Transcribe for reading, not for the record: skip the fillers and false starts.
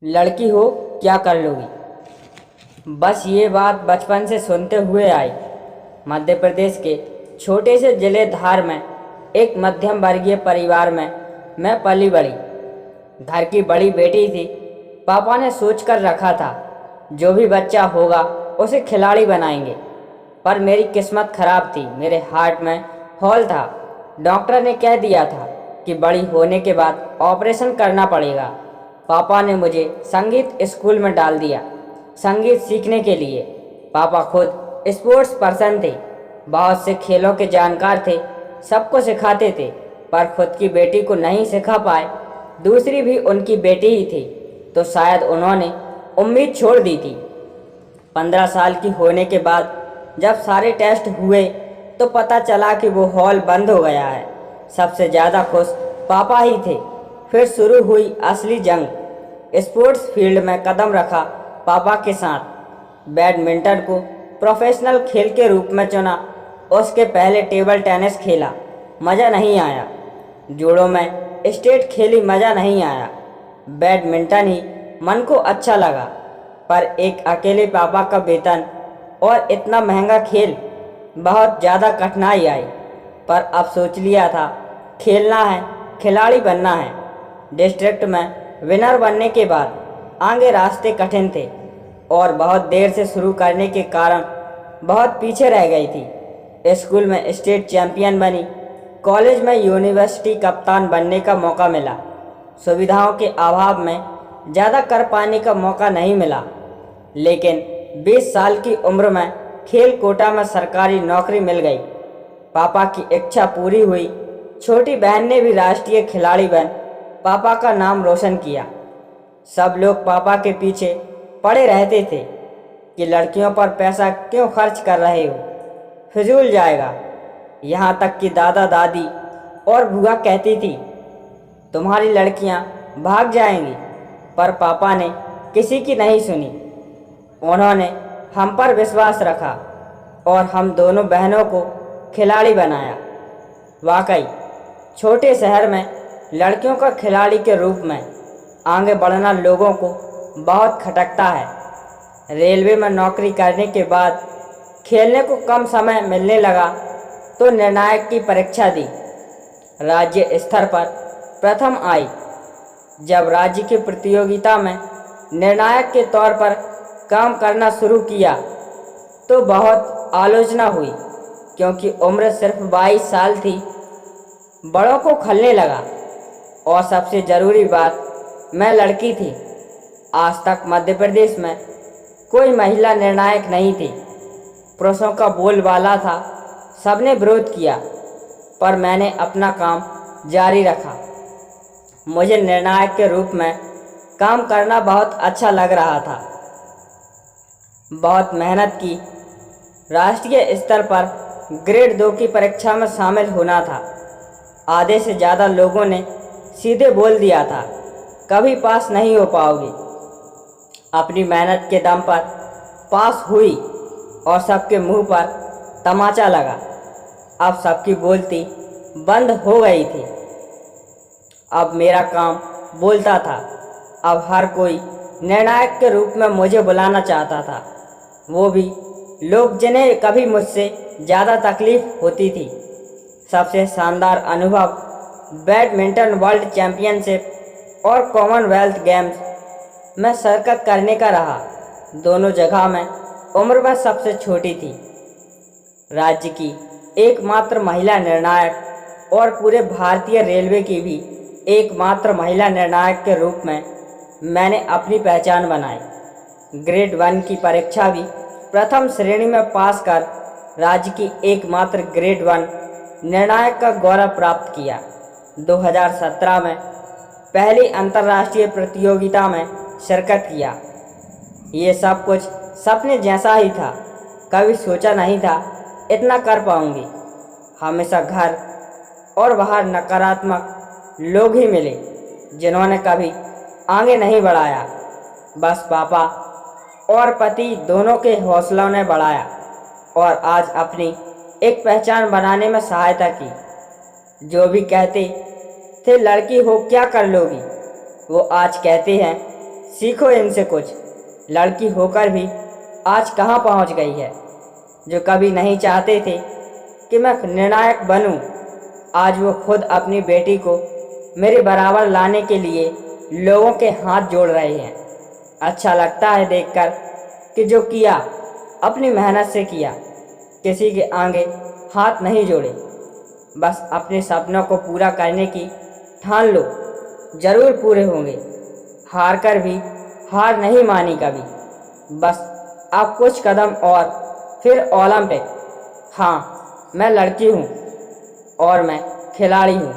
लड़की हो क्या कर लोगी। बस ये बात बचपन से सुनते हुए आई। मध्य प्रदेश के छोटे से जिले धार में एक मध्यम वर्गीय परिवार में मैं पली बड़ी। घर की बड़ी बेटी थी। पापा ने सोच कर रखा था जो भी बच्चा होगा उसे खिलाड़ी बनाएंगे। पर मेरी किस्मत खराब थी। मेरे हार्ट में हॉल था। डॉक्टर ने कह दिया था कि बड़ी होने के बाद ऑपरेशन करना पड़ेगा। पापा ने मुझे संगीत स्कूल में डाल दिया, संगीत सीखने के लिए। पापा खुद स्पोर्ट्स पर्सन थे, बहुत से खेलों के जानकार थे, सबको सिखाते थे, पर खुद की बेटी को नहीं सिखा पाए। दूसरी भी उनकी बेटी ही थी, तो शायद उन्होंने उम्मीद छोड़ दी थी। 15 साल की होने के बाद जब सारे टेस्ट हुए तो पता चला कि वो हॉल बंद हो गया है। सबसे ज़्यादा खुश पापा ही थे। फिर शुरू हुई असली जंग। स्पोर्ट्स फील्ड में कदम रखा पापा के साथ। बैडमिंटन को प्रोफेशनल खेल के रूप में चुना। उसके पहले टेबल टेनिस खेला, मज़ा नहीं आया। जूडो में स्टेट खेली, मज़ा नहीं आया। बैडमिंटन ही मन को अच्छा लगा। पर एक अकेले पापा का वेतन और इतना महंगा खेल, बहुत ज़्यादा कठिनाई आई। पर अब सोच लिया था, खेलना है, खिलाड़ी बनना है। डिस्ट्रिक्ट में विनर बनने के बाद आगे रास्ते कठिन थे और बहुत देर से शुरू करने के कारण बहुत पीछे रह गई थी। स्कूल में स्टेट चैंपियन बनी, कॉलेज में यूनिवर्सिटी कप्तान बनने का मौका मिला। सुविधाओं के अभाव में ज़्यादा कर पाने का मौका नहीं मिला, लेकिन 20 साल की उम्र में खेल कोटा में सरकारी नौकरी मिल गई। पापा की इच्छा पूरी हुई। छोटी बहन ने भी राष्ट्रीय खिलाड़ी बन पापा का नाम रोशन किया। सब लोग पापा के पीछे पड़े रहते थे कि लड़कियों पर पैसा क्यों खर्च कर रहे हो, फिजूल जाएगा। यहाँ तक कि दादा दादी और बुआ कहती थी तुम्हारी लड़कियाँ भाग जाएंगी। पर पापा ने किसी की नहीं सुनी। उन्होंने हम पर विश्वास रखा और हम दोनों बहनों को खिलाड़ी बनाया। वाकई छोटे शहर में लड़कियों का खिलाड़ी के रूप में आगे बढ़ना लोगों को बहुत खटकता है। रेलवे में नौकरी करने के बाद खेलने को कम समय मिलने लगा तो निर्णायक की परीक्षा दी। राज्य स्तर पर प्रथम आई। जब राज्य की प्रतियोगिता में निर्णायक के तौर पर काम करना शुरू किया तो बहुत आलोचना हुई, क्योंकि उम्र सिर्फ 22 साल थी। बड़ों को खलने लगा। और सबसे ज़रूरी बात, मैं लड़की थी। आज तक मध्य प्रदेश में कोई महिला निर्णायक नहीं थी। पुरुषों का बोलबाला था, सबने विरोध किया, पर मैंने अपना काम जारी रखा। मुझे निर्णायक के रूप में काम करना बहुत अच्छा लग रहा था। बहुत मेहनत की। राष्ट्रीय स्तर पर ग्रेड 2 की परीक्षा में शामिल होना था। आधे से ज़्यादा लोगों ने सीधे बोल दिया था कभी पास नहीं हो पाओगी। अपनी मेहनत के दम पर पास हुई और सबके मुंह पर तमाचा लगा। अब सबकी बोलती बंद हो गई थी। अब मेरा काम बोलता था। अब हर कोई निर्णायक के रूप में मुझे बुलाना चाहता था, वो भी लोग जिन्हें कभी मुझसे ज़्यादा तकलीफ होती थी। सबसे शानदार अनुभव बैडमिंटन वर्ल्ड चैंपियनशिप और कॉमनवेल्थ गेम्स में शिरकत करने का रहा। दोनों जगह में उम्र में सबसे छोटी थी। राज्य की एकमात्र महिला निर्णायक और पूरे भारतीय रेलवे की भी एकमात्र महिला निर्णायक के रूप में मैंने अपनी पहचान बनाई। ग्रेड 1 की परीक्षा भी प्रथम श्रेणी में पास कर राज्य की एकमात्र ग्रेड 1 निर्णायक का गौरव प्राप्त किया। 2017 में पहली अंतर्राष्ट्रीय प्रतियोगिता में शिरकत किया। ये सब कुछ सपने जैसा ही था। कभी सोचा नहीं था इतना कर पाऊंगी। हमेशा घर और बाहर नकारात्मक लोग ही मिले जिन्होंने कभी आगे नहीं बढ़ाया। बस पापा और पति दोनों के हौसलों ने बढ़ाया और आज अपनी एक पहचान बनाने में सहायता की। जो भी कहते थे लड़की हो क्या कर लोगी, वो आज कहते हैं सीखो इनसे कुछ। लड़की होकर भी आज कहाँ पहुँच गई है। जो कभी नहीं चाहते थे कि मैं निर्णायक बनूं, आज वो खुद अपनी बेटी को मेरे बराबर लाने के लिए लोगों के हाथ जोड़ रहे हैं। अच्छा लगता है देखकर कि जो किया अपनी मेहनत से किया, किसी के आगे हाथ नहीं जोड़े। बस अपने सपनों को पूरा करने की ठान लो, जरूर पूरे होंगे। हार कर भी हार नहीं मानी कभी। बस अब कुछ कदम और, फिर ओलंपिक। हाँ, मैं लड़की हूँ और मैं खिलाड़ी हूँ।